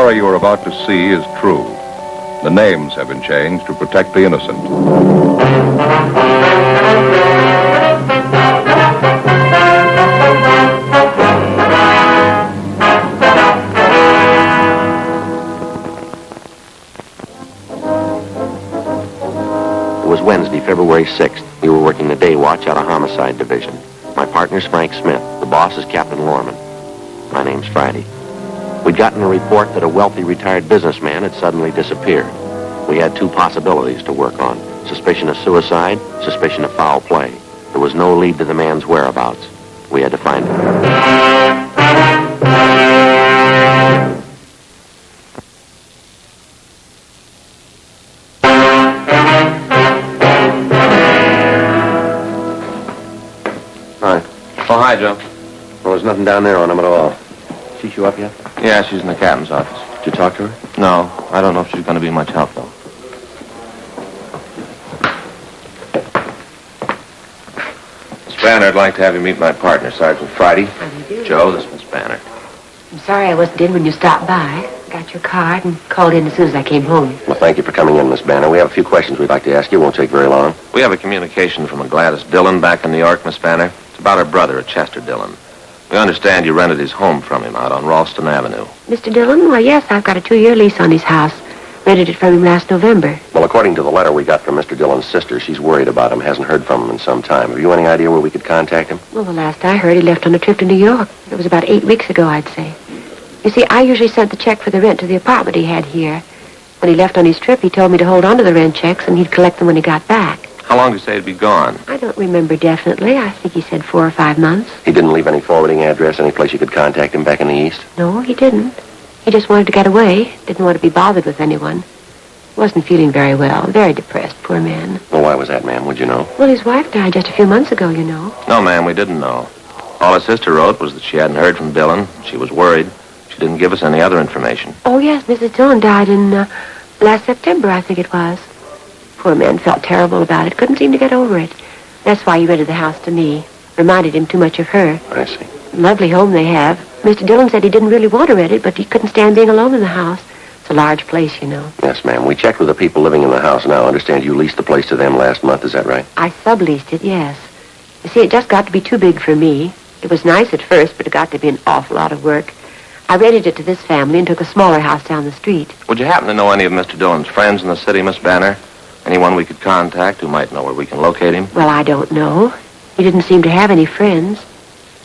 story you are about to see is true. The names have been changed to protect the innocent. It was Wednesday, February 6th. We were working the day watch out of Homicide Division. My partner's Frank Smith. The boss is Captain Lorman. My name's Friday. We'd gotten a report that a wealthy retired businessman had suddenly disappeared. We had two possibilities to work on: suspicion of suicide, suspicion of foul play. There was no lead to the man's whereabouts. We had to find him. Oh, hi, Joe. Well, there's nothing down there on him at all. She show up yet? Yeah, she's in the captain's office. Did you talk to her? No, I don't know if she's going to be much help, though. Miss Banner, I'd like to have you meet my partner, Sergeant Friday. How do you do? Joe, this is Miss Banner. I'm sorry I wasn't in when you stopped by. Got your card and called in as soon as I came home. Well, thank you for coming in, Miss Banner. We have a few questions we'd like to ask you. It won't take very long. We have a communication from a Gladys Dillon back in New York, Miss Banner. It's about her brother, Chester Dillon. We understand you rented his home from him out on Ralston Avenue. Mr. Dillon? Well, yes, I've got a 2-year lease on his house. Rented it from him last November. Well, according to the letter we got from Mr. Dillon's sister, she's worried about him, hasn't heard from him in some time. Have you any idea where we could contact him? Well, the last I heard, he left on a trip to New York. It was about 8 weeks ago, I'd say. You see, I usually sent the check for the rent to the apartment he had here. When he left on his trip, he told me to hold on to the rent checks, and he'd collect them when he got back. How long did you say he'd be gone? I don't remember definitely. I think he said 4 or 5 months. He didn't leave any forwarding address, any place you could contact him back in the East? No, he didn't. He just wanted to get away. Didn't want to be bothered with anyone. Wasn't feeling very well. Very depressed, poor man. Well, why was that, ma'am? Would you know? Well, his wife died just a few months ago, you know. No, ma'am, we didn't know. All his sister wrote was that she hadn't heard from Dillon. She was worried. She didn't give us any other information. Oh, yes, Mrs. Dillon died in last September, I think it was. Poor man felt terrible about it. Couldn't seem to get over it. That's why he rented the house to me. Reminded him too much of her. I see. Lovely home they have. Mr. Dillon said he didn't really want to rent it, but he couldn't stand being alone in the house. It's a large place, you know. Yes, ma'am. We checked with the people living in the house now. I understand you leased the place to them last month. Is that right? I subleased it, yes. You see, it just got to be too big for me. It was nice at first, but it got to be an awful lot of work. I rented it to this family and took a smaller house down the street. Would you happen to know any of Mr. Dillon's friends in the city, Miss Banner? Anyone we could contact who might know where we can locate him? Well, I don't know. He didn't seem to have any friends.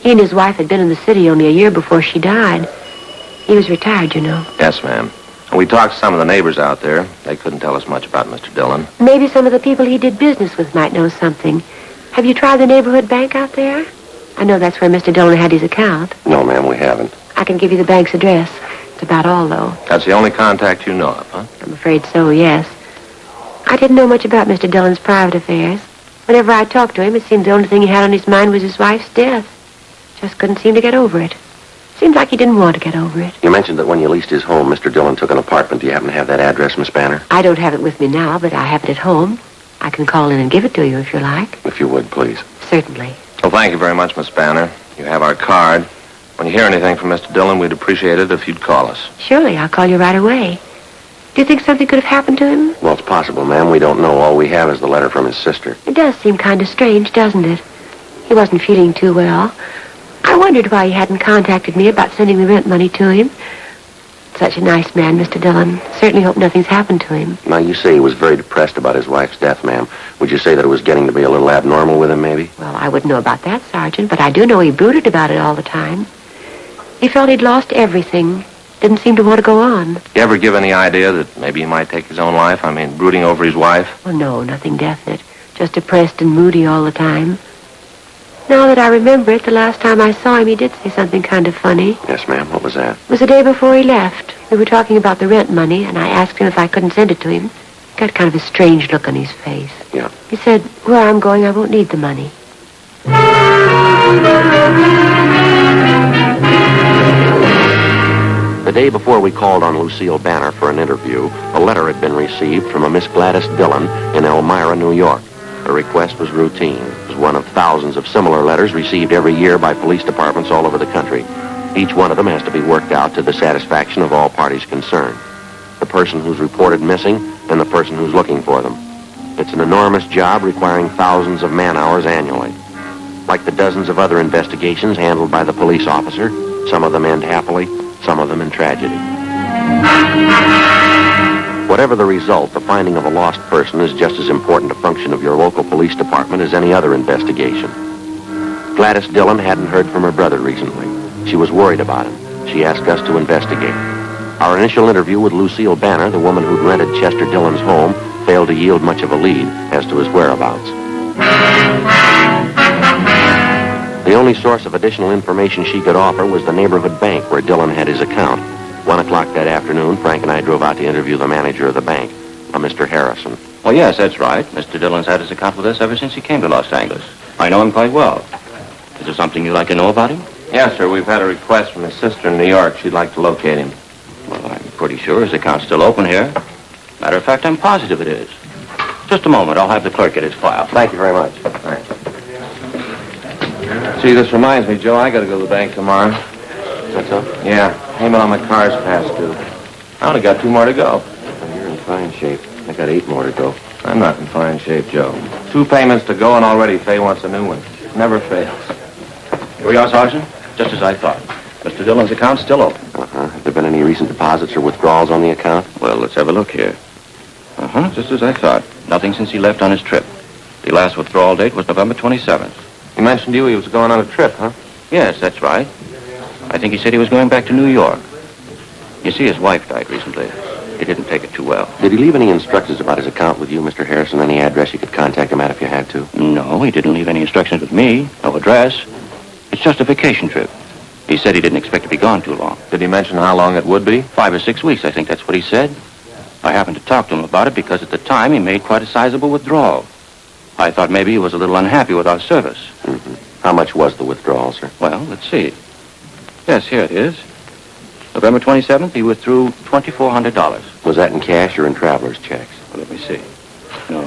He and his wife had been in the city only a year before she died. He was retired, you know. Yes, ma'am. And we talked to some of the neighbors out there. They couldn't tell us much about Mr. Dillon. Maybe some of the people he did business with might know something. Have you tried the neighborhood bank out there? I know that's where Mr. Dillon had his account. No, ma'am, we haven't. I can give you the bank's address. It's about all, though. That's the only contact you know of, huh? I'm afraid so, yes. I didn't know much about Mr. Dillon's private affairs. Whenever I talked to him, it seemed the only thing he had on his mind was his wife's death. Just couldn't seem to get over it. Seemed like he didn't want to get over it. You mentioned that when you leased his home, Mr. Dillon took an apartment. Do you happen to have that address, Miss Banner? I don't have it with me now, but I have it at home. I can call in and give it to you if you like. If you would, please. Certainly. Well, thank you very much, Miss Banner. You have our card. When you hear anything from Mr. Dillon, we'd appreciate it if you'd call us. Surely, I'll call you right away. Do you think something could have happened to him? Well, it's possible, ma'am. We don't know. All we have is the letter from his sister. It does seem kind of strange, doesn't it? He wasn't feeling too well. I wondered why he hadn't contacted me about sending the rent money to him. Such a nice man, Mr. Dillon. Certainly hope nothing's happened to him. Now, you say he was very depressed about his wife's death, ma'am. Would you say that it was getting to be a little abnormal with him, maybe? Well, I wouldn't know about that, Sergeant, but I do know he brooded about it all the time. He felt he'd lost everything. Didn't seem to want to go on. You ever give any idea that maybe he might take his own life? I mean, brooding over his wife? Oh, no, nothing definite. Just depressed and moody all the time. Now that I remember it, the last time I saw him, he did say something kind of funny. Yes, ma'am. What was that? It was the day before he left. We were talking about the rent money, and I asked him if I couldn't send it to him. He got kind of a strange look on his face. Yeah. He said, where I'm going, I won't need the money. The day before we called on Lucille Banner for an interview, a letter had been received from a Miss Gladys Dillon in Elmira, New York. Her request was routine. It was one of thousands of similar letters received every year by police departments all over the country. Each one of them has to be worked out to the satisfaction of all parties concerned. The person who's reported missing and the person who's looking for them. It's an enormous job requiring thousands of man-hours annually. Like the dozens of other investigations handled by the police officer, some of them end happily, some of them in tragedy. Whatever the result, the finding of a lost person is just as important a function of your local police department as any other investigation. Gladys Dillon hadn't heard from her brother recently. She was worried about him. She asked us to investigate. Our initial interview with Lucille Banner, the woman who'd rented Chester Dillon's home, failed to yield much of a lead as to his whereabouts. The only source of additional information she could offer was the neighborhood bank where Dillon had his account. 1 o'clock that afternoon, Frank and I drove out to interview the manager of the bank, a Mr. Harrison. Oh, yes, that's right. Mr. Dillon's had his account with us ever since he came to Los Angeles. I know him quite well. Is there something you'd like to know about him? Yes, sir. We've had a request from his sister in New York. She'd like to locate him. Well, I'm pretty sure his account's still open here. Matter of fact, I'm positive it is. Just a moment. I'll have the clerk get his file. Thank you very much. Thanks. See, this reminds me, Joe, I got to go to the bank tomorrow. That's so? Yeah, payment on my car's past due. I only got 2 more to go. Well, you're in fine shape. I got 8 more to go. I'm not in fine shape, Joe. 2 payments to go, and already Fay wants a new one. Never fails. Here we are, Sergeant. Just as I thought. Mr. Dillon's account's still open. Uh-huh. Have there been any recent deposits or withdrawals on the account? Well, let's have a look here. Just as I thought. Nothing since he left on his trip. The last withdrawal date was November 27th. He mentioned to you he was going on a trip, huh? Yes, that's right. I think he said he was going back to New York. You see, his wife died recently. He didn't take it too well. Did he leave any instructions about his account with you, Mr. Harrison? Any address you could contact him at if you had to? No, he didn't leave any instructions with me. No address. It's just a vacation trip. He said he didn't expect to be gone too long. Did he mention how long it would be? 5 or 6 weeks, I think that's what he said. I happened to talk to him about it because at the time he made quite a sizable withdrawal. I thought maybe he was a little unhappy with our service. Mm-hmm. How much was the withdrawal, sir? Well, let's see. Yes, here it is. November 27th, he withdrew $2,400. Was that in cash or in traveler's checks? Well, let me see. No,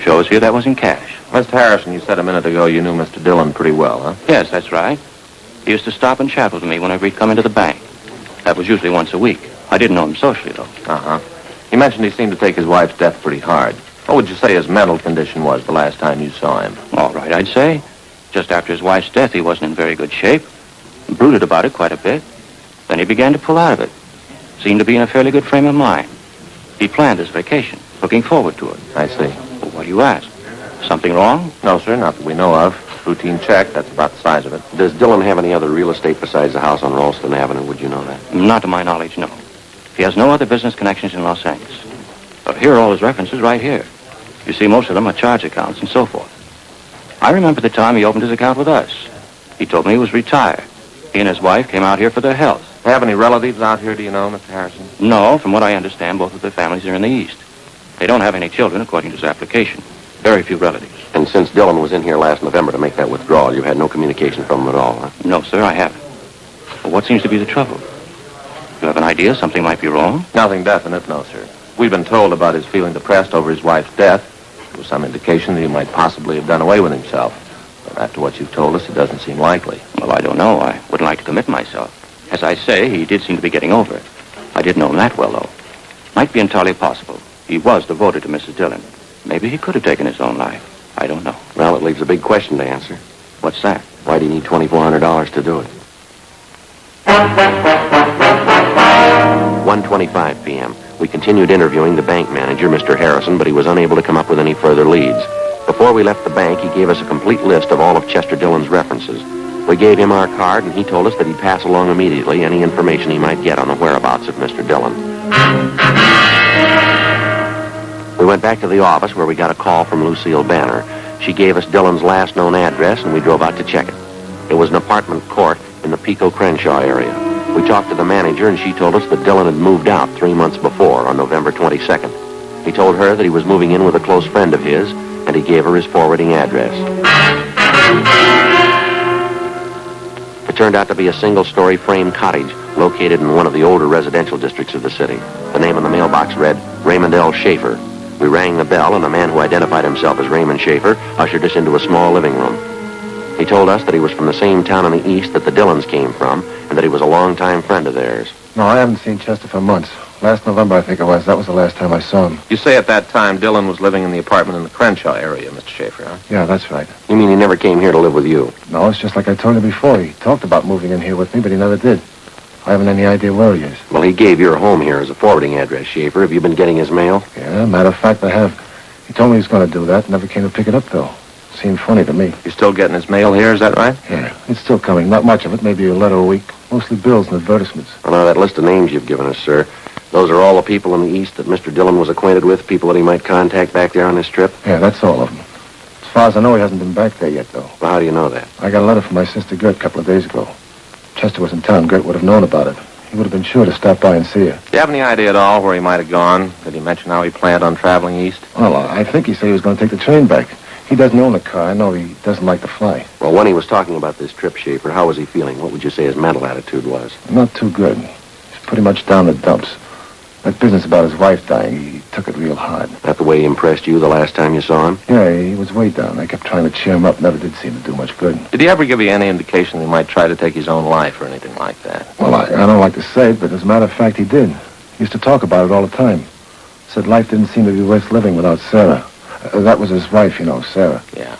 shows here that was in cash. Mr. Harrison, you said a minute ago you knew Mr. Dillon pretty well, huh? Yes, that's right. He used to stop and chat with me whenever he'd come into the bank. That was usually once a week. I didn't know him socially, though. Uh-huh. He mentioned he seemed to take his wife's death pretty hard. What would you say his mental condition was the last time you saw him? All right, I'd say. Just after his wife's death, he wasn't in very good shape. Brooded about it quite a bit. Then he began to pull out of it. Seemed to be in a fairly good frame of mind. He planned his vacation, looking forward to it. I see. Well, what do you ask? Something wrong? No, sir, not that we know of. Routine check, that's about the size of it. Does Dillon have any other real estate besides the house on Ralston Avenue? Would you know that? Not to my knowledge, no. He has no other business connections in Los Angeles. But here are all his references right here. You see, most of them are charge accounts and so forth. I remember the time he opened his account with us. He told me he was retired. He and his wife came out here for their health. Have any relatives out here, do you know, Mr. Harrison? No, from what I understand, both of their families are in the East. They don't have any children, according to his application. Very few relatives. And since Dillon was in here last November to make that withdrawal, you had no communication from him at all, huh? No, sir, I haven't. But what seems to be the trouble? You have an idea something might be wrong? Nothing definite, no, sir. We've been told about his feeling depressed over his wife's death. There was some indication that he might possibly have done away with himself. But after what you've told us, it doesn't seem likely. Well, I don't know. I wouldn't like to commit myself. As I say, he did seem to be getting over it. I didn't know him that well, though. Might be entirely possible. He was devoted to Mrs. Dillon. Maybe he could have taken his own life. I don't know. Well, it leaves a big question to answer. What's that? Why do you need $2,400 to do it? 1:25 p.m. We continued interviewing the bank manager, Mr. Harrison, but he was unable to come up with any further leads. Before we left the bank, he gave us a complete list of all of Chester Dillon's references. We gave him our card, and he told us that he'd pass along immediately any information he might get on the whereabouts of Mr. Dillon. We went back to the office where we got a call from Lucille Banner. She gave us Dillon's last known address, and we drove out to check it. It was an apartment court in the Pico Crenshaw area. We talked to the manager, and she told us that Dillon had moved out 3 months before, on November 22nd. He told her that he was moving in with a close friend of his, and he gave her his forwarding address. It turned out to be a single-story frame cottage located in one of the older residential districts of the city. The name on the mailbox read Raymond L. Schaefer. We rang the bell, and the man who identified himself as Raymond Schaefer ushered us into a small living room. He told us that he was from the same town in the east that the Dillons came from, and that he was a longtime friend of theirs. No, I haven't seen Chester for months. Last November, I think it was. That was the last time I saw him. You say at that time Dillon was living in the apartment in the Crenshaw area, Mr. Schaefer, huh? Yeah, that's right. You mean he never came here to live with you? No, it's just like I told you before. He talked about moving in here with me, but he never did. I haven't any idea where he is. Well, he gave your home here as a forwarding address, Schaefer. Have you been getting his mail? Yeah, matter of fact, I have. He told me he was going to do that. Never came to pick it up, though. Seemed funny to me. You still getting his mail here, is that right? Yeah, it's still coming. Not much of it, maybe a letter a week. Mostly bills and advertisements. Well, now, that list of names you've given us, sir, those are all the people in the east that Mr. Dillon was acquainted with, people that he might contact back there on this trip? Yeah, that's all of them. As far as I know, he hasn't been back there yet, though. Well, how do you know that? I got a letter from my sister Gert a couple of days ago. Chester was in town. Gert would have known about it. He would have been sure to stop by and see her. Do you have any idea at all where he might have gone? Did he mention how he planned on traveling east? Well, I think he said he was going to take the train back. He doesn't own a car. I know he doesn't like to fly. Well, when he was talking about this trip, Schaefer, how was he feeling? What would you say his mental attitude was? Not too good. He's pretty much down the dumps. That business about his wife dying, he took it real hard. That the way he impressed you the last time you saw him? Yeah, he was way down. I kept trying to cheer him up. Never did seem to do much good. Did he ever give you any indication that he might try to take his own life or anything like that? Well, I don't like to say it, but as a matter of fact, he did. He used to talk about it all the time. Said life didn't seem to be worth living without Sarah. That was his wife, you know, Sarah. Yeah.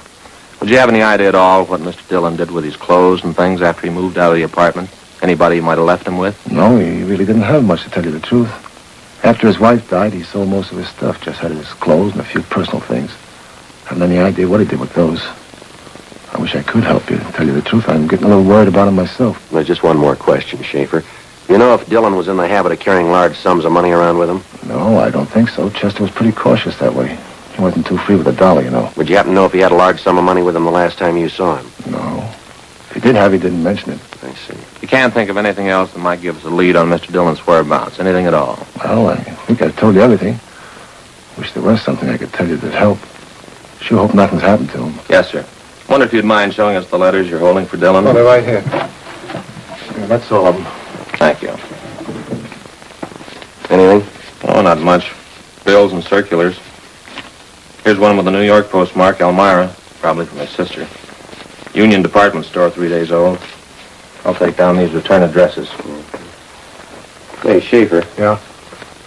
Would you have any idea at all what Mr. Dillon did with his clothes and things after he moved out of the apartment? Anybody he might have left him with? No, he really didn't have much, to tell you the truth. After his wife died, he sold most of his stuff. Just had his clothes and a few personal things. Haven't any idea what he did with those. I wish I could help you. To tell you the truth, I'm getting a little worried about him myself. There's just one more question, Schaefer. You know if Dillon was in the habit of carrying large sums of money around with him? No, I don't think so. Chester was pretty cautious that way. He wasn't too free with a dollar, you know. Would you happen to know if he had a large sum of money with him the last time you saw him? No. If he did have, he didn't mention it. I see. You can't think of anything else that might give us a lead on Mr. Dillon's whereabouts? Anything at all? Well, I think I've told you everything. Wish there was something I could tell you that'd help. Sure hope nothing's happened to him. Yes, sir. Wonder if you'd mind showing us the letters you're holding for Dillon? Oh, they're right here. Yeah, that's all of them. Thank you. Anything? Oh, not much. Bills and circulars. Here's one with the New York postmark, Elmira. Probably from his sister. Union Department Store, 3 days old. I'll take down these return addresses. Hey, Schaefer. Yeah?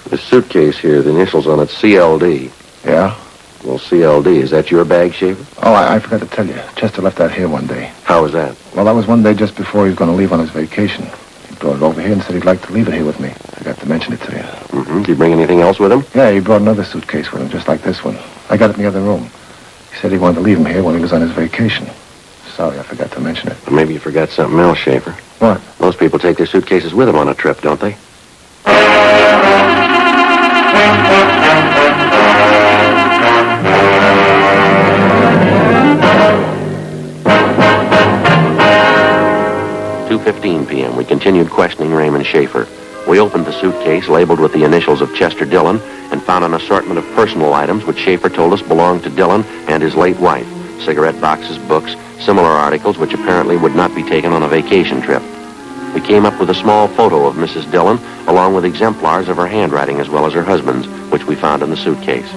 The suitcase here, the initials on it, CLD. Yeah? Well, CLD, is that your bag, Schaefer? Oh, I forgot to tell you. Chester left that here one day. How was that? Well, that was one day just before he was going to leave on his vacation. He brought it over here and said he'd like to leave it here with me. Forgot to mention it to you. Mm-hmm. Did he bring anything else with him? Yeah, he brought another suitcase with him, just like this one. I got it in the other room. He said he wanted to leave him here when he was on his vacation. Sorry, I forgot to mention it. Or maybe you forgot something else, Schaefer. What? Most people take their suitcases with them on a trip, don't they? .2:15 p.m. We continued questioning Raymond Schaefer. We opened the suitcase labeled with the initials of Chester Dillon and found an assortment of personal items which Schaefer told us belonged to Dillon and his late wife. Cigarette boxes, books, similar articles which apparently would not be taken on a vacation trip. We came up with a small photo of Mrs. Dillon, along with exemplars of her handwriting as well as her husband's, which we found in the suitcase.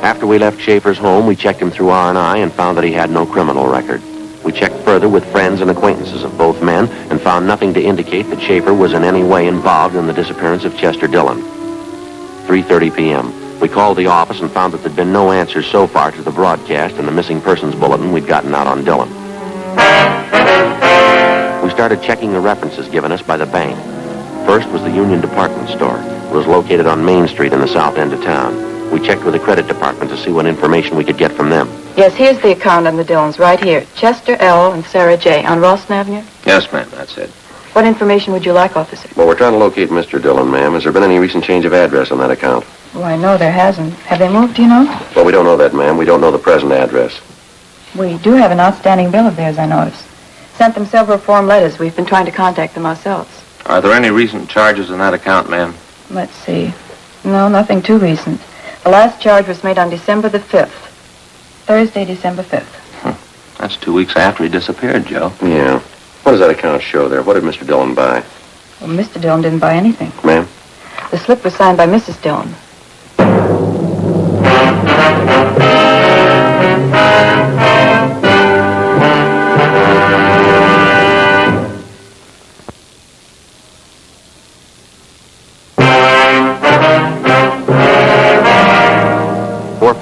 After we left Schaefer's home, we checked him through R&I and found that he had no criminal record. We checked further with friends and acquaintances of both men and found nothing to indicate that Schaefer was in any way involved in the disappearance of Chester Dillon. 3:30 p.m. We called the office and found that there'd been no answers so far to the broadcast and the missing persons bulletin we'd gotten out on Dillon. We started checking the references given us by the bank. First was the Union Department Store. It was located on Main Street in the south end of town. We checked with the credit department to see what information we could get from them. Yes, here's the account on the Dillons right here. Chester L. and Sarah J. on Ralston Avenue. Yes, ma'am, that's it. What information would you like, officer? Well, we're trying to locate Mr. Dillon, ma'am. Has there been any recent change of address on that account? Why, no, there hasn't. Have they moved, do you know? Well, we don't know that, ma'am. We don't know the present address. We do have an outstanding bill of theirs, I noticed. Sent them several form letters. We've been trying to contact them ourselves. Are there any recent charges in that account, ma'am? Let's see. No, nothing too recent. The last charge was made on December the 5th. Thursday, December 5th. That's 2 weeks after he disappeared, Joe. Yeah. What does that account show there? What did Mr. Dillon buy? Well, Mr. Dillon didn't buy anything. Ma'am? The slip was signed by Mrs. Dillon.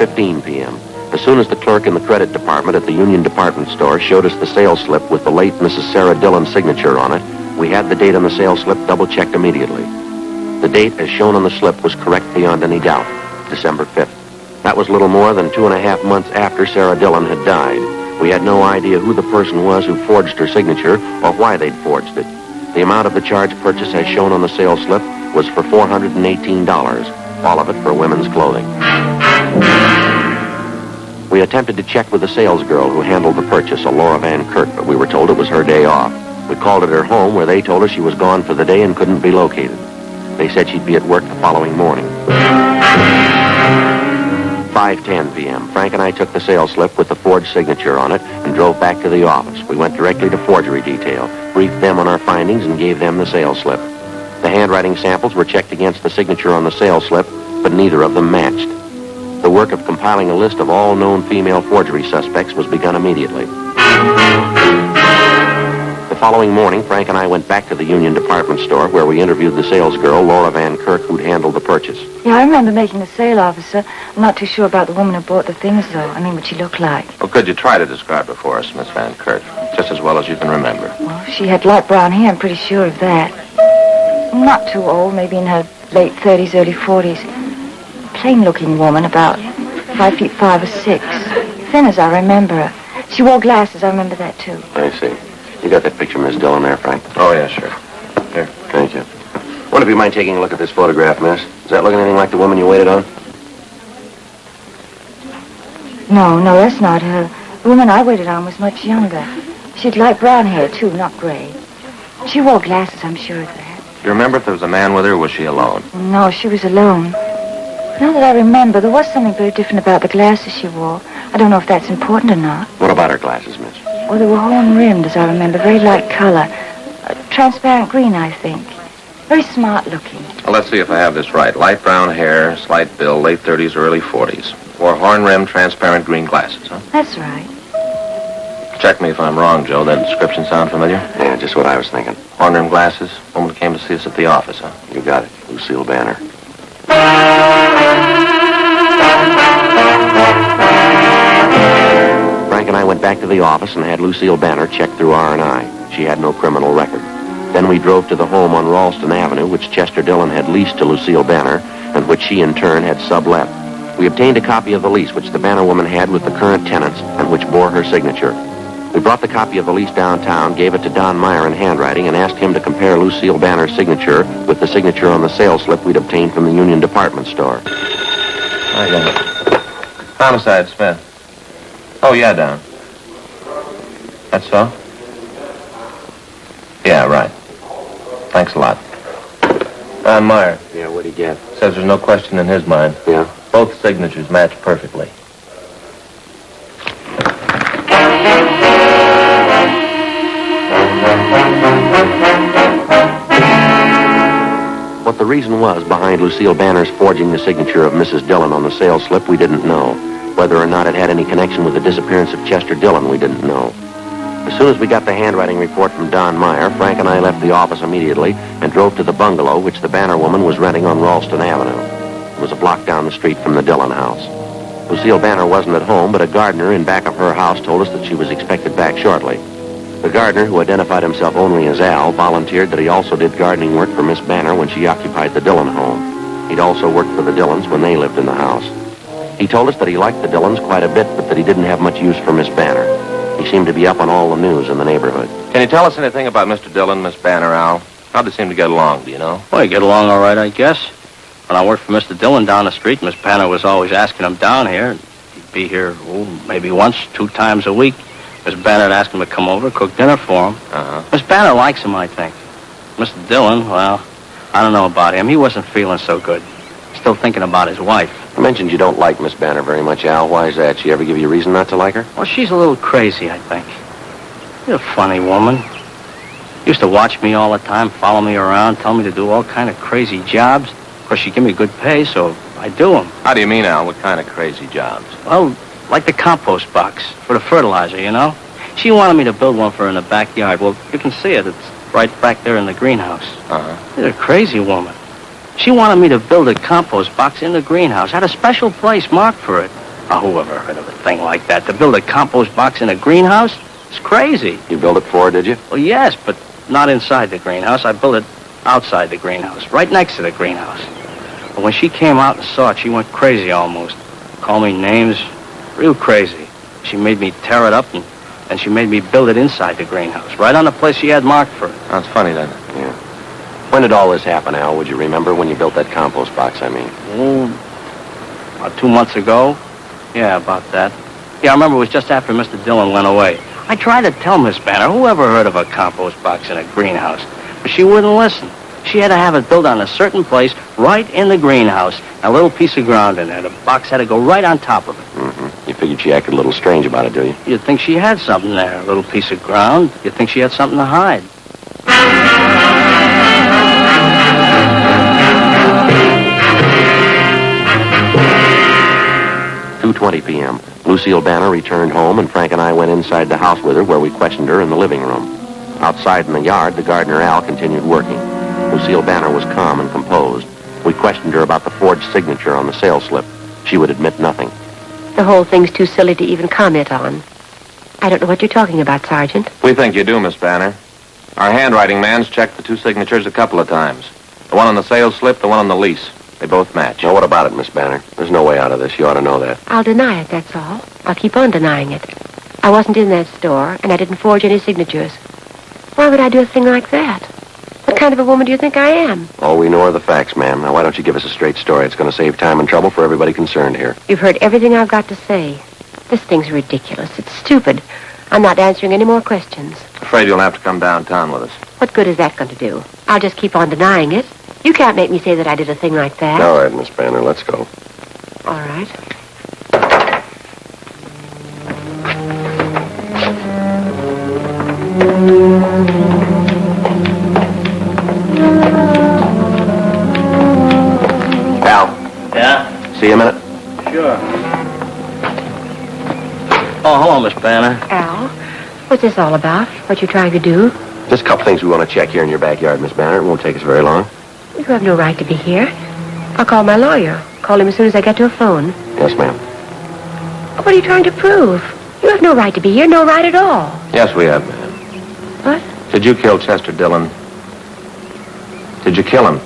4:15 p.m. As soon as the clerk in the credit department at the Union Department Store showed us the sales slip with the late Mrs. Sarah Dillon's signature on it, we had the date on the sales slip double-checked immediately. The date, as shown on the slip, was correct beyond any doubt, December 5th. That was little more than 2.5 months after Sarah Dillon had died. We had no idea who the person was who forged her signature or why they'd forged it. The amount of the charge purchase, as shown on the sales slip, was for $418, all of it for women's clothing. We attempted to check with the salesgirl who handled the purchase, a Laura Van Kirk, but we were told it was her day off. We called at her home, where they told us she was gone for the day and couldn't be located. They said she'd be at work the following morning. 5:10 p.m. Frank and I took the sales slip with the forged signature on it and drove back to the office. We went directly to forgery detail, briefed them on our findings, and gave them the sales slip. The handwriting samples were checked against the signature on the sales slip, but neither of them matched. The work of compiling a list of all known female forgery suspects was begun immediately. The following morning, Frank and I went back to the Union Department Store, where we interviewed the salesgirl, Laura Van Kirk, who'd handled the purchase. Yeah, I remember making the sale, officer. I'm not too sure about the woman who bought the things, though. I mean, what she looked like. Well, could you try to describe her for us, Miss Van Kirk, just as well as you can remember? Well, she had light brown hair, I'm pretty sure of that. Not too old, maybe in her late 30s, early 40s. Plain-looking woman, about 5 feet 5 or 6. Thin as I remember her. She wore glasses, I remember that, too. I see. You got that picture, Miss Dillon, there, Frank? Oh, yeah, sure. Here. Thank you. Wonder if you mind taking a look at this photograph, miss? Is that looking anything like the woman you waited on? No, that's not her. The woman I waited on was much younger. She had light brown hair, too, not gray. She wore glasses, I'm sure of that. Do you remember if there was a man with her, or was she alone? No, she was alone. Now that I remember, there was something very different about the glasses she wore. I don't know if that's important or not. What about her glasses, miss? Well, they were horn-rimmed, as I remember, very light color. Transparent green, I think. Very smart-looking. Well, let's see if I have this right. Light brown hair, slight build, late 30s, early 40s. Wore horn-rimmed, transparent green glasses, huh? That's right. Check me if I'm wrong, Joe. That description sound familiar? Yeah, just what I was thinking. Horn-rimmed glasses. Woman came to see us at the office, huh? You got it. Lucille Banner. Frank and I went back to the office and had Lucille Banner checked through R&I. She had no criminal record. Then we drove to the home on Ralston Avenue, which Chester Dillon had leased to Lucille Banner, and which she, in turn, had sublet. We obtained a copy of the lease, which the Banner woman had with the current tenants, and which bore her signature. We brought the copy of the lease downtown, gave it to Don Meyer in handwriting, and asked him to compare Lucille Banner's signature with the signature on the sales slip we'd obtained from the Union Department Store. I got it. Homicide, Smith. Oh, yeah, Don. That's so? Yeah, right. Thanks a lot. Don Meyer. Yeah, what'd he get? Says there's no question in his mind. Yeah? Both signatures match perfectly. What the reason was behind Lucille Banner's forging the signature of Mrs. Dillon on the sales slip, we didn't know. Whether or not it had any connection with the disappearance of Chester Dillon, we didn't know. As soon as we got the handwriting report from Don Meyer, Frank and I left the office immediately and drove to the bungalow which the Banner woman was renting on Ralston Avenue. It was a block down the street from the Dillon house. Lucille Banner wasn't at home, but a gardener in back of her house told us that she was expected back shortly. The gardener, who identified himself only as Al, volunteered that he also did gardening work for Miss Banner when she occupied the Dillon home. He'd also worked for the Dillons when they lived in the house. He told us that he liked the Dillons quite a bit, but that he didn't have much use for Miss Banner. He seemed to be up on all the news in the neighborhood. Can you tell us anything about Mr. Dillon, Miss Banner, Al? How'd they seem to get along, do you know? Well, you get along all right, I guess. When I worked for Mr. Dillon down the street, Miss Banner was always asking him down here. He'd be here, maybe once, 2 times a week. Miss Banner would ask him to come over, cook dinner for him. Uh-huh. Miss Banner likes him, I think. Mr. Dillon, well, I don't know about him. He wasn't feeling so good. Still thinking about his wife. You mentioned you don't like Miss Banner very much, Al. Why is that? She ever give you a reason not to like her? Well, she's a little crazy, I think. She's a funny woman. Used to watch me all the time, follow me around, tell me to do all kind of crazy jobs. Of course, she give me good pay, so I do them. How do you mean, Al? What kind of crazy jobs? Well, like the compost box for the fertilizer, you know? She wanted me to build one for her in the backyard. Well, you can see it. It's right back there in the greenhouse. Uh-huh. She's a crazy woman. She wanted me to build a compost box in the greenhouse. Had a special place marked for it. Oh, who ever heard of a thing like that? To build a compost box in a greenhouse? It's crazy. You built it for her, did you? Well, yes, but not inside the greenhouse. I built it outside the greenhouse, right next to the greenhouse. But when she came out and saw it, she went crazy almost. Called me names, real crazy. She made me tear it up, and she made me build it inside the greenhouse, right on the place she had marked for it. That's funny, then. Yeah. When did all this happen, Al? Would you remember when you built that compost box, I mean? Oh, about 2 months ago. Yeah, about that. Yeah, I remember it was just after Mr. Dillon went away. I tried to tell Miss Banner, who ever heard of a compost box in a greenhouse? But she wouldn't listen. She had to have it built on a certain place, right in the greenhouse. A little piece of ground in there. The box had to go right on top of it. Mm-hmm. You figured she acted a little strange about it, do you? You'd think she had something there, a little piece of ground. You'd think she had something to hide. 2:20 p.m. Lucille Banner returned home, and Frank and I went inside the house with her, where we questioned her in the living room. Outside in the yard, the gardener Al continued working. Lucille Banner was calm and composed. We questioned her about the forged signature on the sales slip. She would admit nothing. The whole thing's too silly to even comment on. I don't know what you're talking about, Sergeant. We think you do, Miss Banner. Our handwriting man's checked the two signatures a couple of times. The one on the sales slip, the one on the lease. They both match. Now, what about it, Miss Banner? There's no way out of this. You ought to know that. I'll deny it, that's all. I'll keep on denying it. I wasn't in that store, and I didn't forge any signatures. Why would I do a thing like that? What kind of a woman do you think I am? All we know are the facts, ma'am. Now, why don't you give us a straight story? It's going to save time and trouble for everybody concerned here. You've heard everything I've got to say. This thing's ridiculous. It's stupid. I'm not answering any more questions. Afraid you'll have to come downtown with us. What good is that going to do? I'll just keep on denying it. You can't make me say that I did a thing like that. All right, Miss Banner, let's go. All right. Al. Yeah? See you a minute. Sure. Oh, hello, Miss Banner. Al, what's this all about? What you trying to do? Just a couple things we want to check here in your backyard, Miss Banner. It won't take us very long. You have no right to be here. I'll call my lawyer. Call him as soon as I get to a phone. Yes, ma'am. What are you trying to prove? You have no right to be here, no right at all. Yes, we have, ma'am. What? Did you kill Chester Dillon? Did you kill him?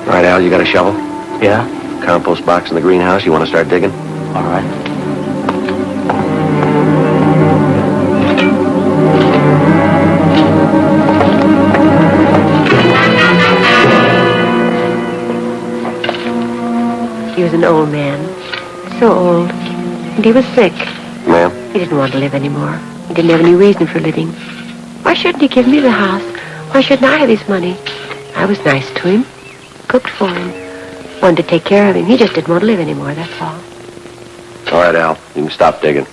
All right, Al, you got a shovel? Yeah? Compost box in the greenhouse. You want to start digging? All right. He was an old man. So old. And he was sick. Ma'am? He didn't want to live anymore. He didn't have any reason for living. Why shouldn't he give me the house? Why shouldn't I have his money? I was nice to him. Cooked for him. Wanted to take care of him. He just didn't want to live anymore, that's all. All right, Al. You can stop digging.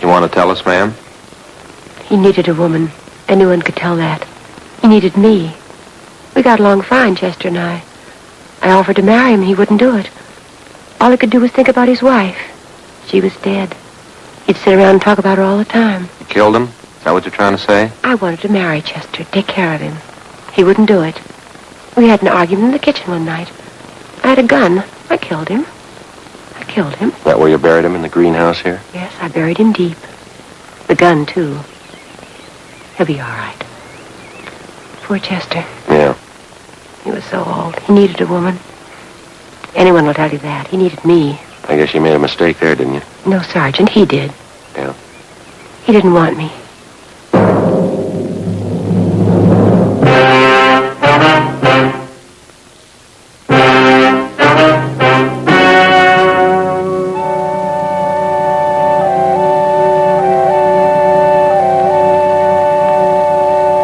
You want to tell us, ma'am? He needed a woman. Anyone could tell that. He needed me. We got along fine, Chester and I. I offered to marry him, and he wouldn't do it. All he could do was think about his wife. She was dead. He'd sit around and talk about her all the time. You killed him? Is that what you're trying to say? I wanted to marry Chester, take care of him. He wouldn't do it. We had an argument in the kitchen one night. I had a gun. I killed him. I killed him. That where you buried him in the greenhouse here? Yes, I buried him deep. The gun, too. He'll be all right. Poor Chester. Yeah. He was so old. He needed a woman. Anyone will tell you that. He needed me. I guess you made a mistake there, didn't you? No, Sergeant, he did. Yeah. He didn't want me.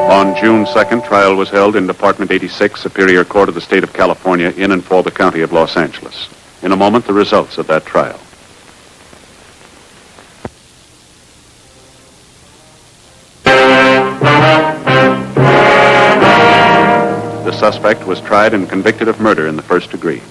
On June 2nd, trial was held in Department 86, Superior Court of the State of California, in and for the County of Los Angeles. In a moment, the results of that trial. The suspect was tried and convicted of murder in the first degree.